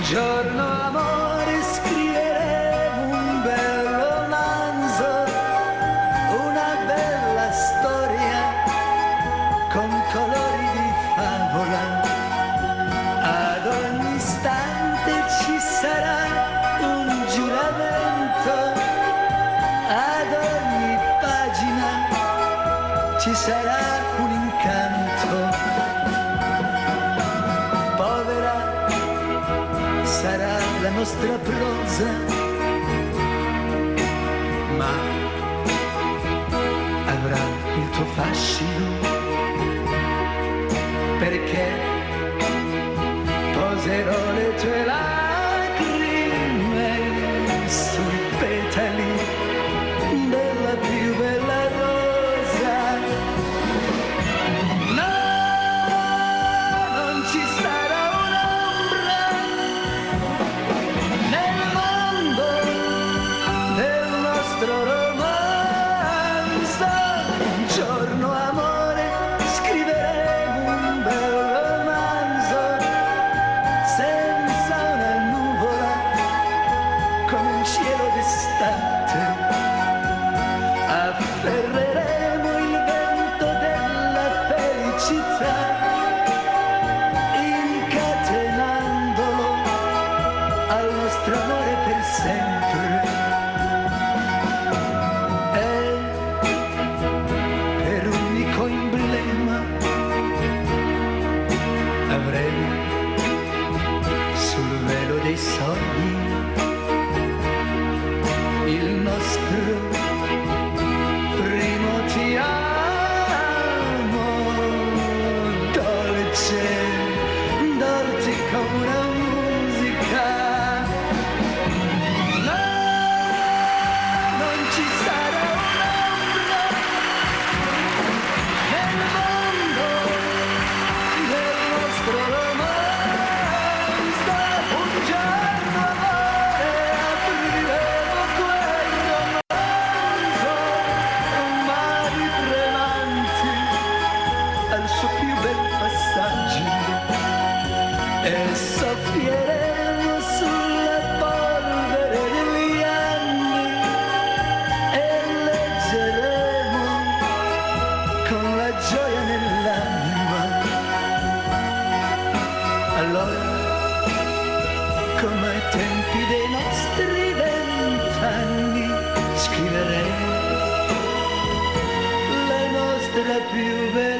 giorno amore scriveremo un bel romanzo, una bella storia con colori di favola. Ad ogni istante ci sarà un giuramento, ad ogni pagina ci sarà un incanto. Povera sarà la nostra prosa, ma avrà il tuo fascino, perché poserò le tue lacrime sui petali della più bella rosa. No, non ci sarà un'ombra nel mondo del nostro romanzo. Un giorno amore scriveremo un bel romanzo, senza una nuvola, con un cielo d'estate. Afferreremo il vento della felicità, incatenandolo al nostro amore per sempre. E per unico emblema avremo sul velo dei sogni il nostro primo ti amo, dolce, dolce come una musica. No, non ci sarà un'ombra nel mondo del nostro romanzo. Un giorno amore apriremo quel romanzo, mari tremanti al suo più bel passaggio, e soffieremo sulla polvere degli anni e leggeremo con la gioia nell'anima. Allora, come ai tempi dei nostri 20 anni, scriveremo la nostra più bella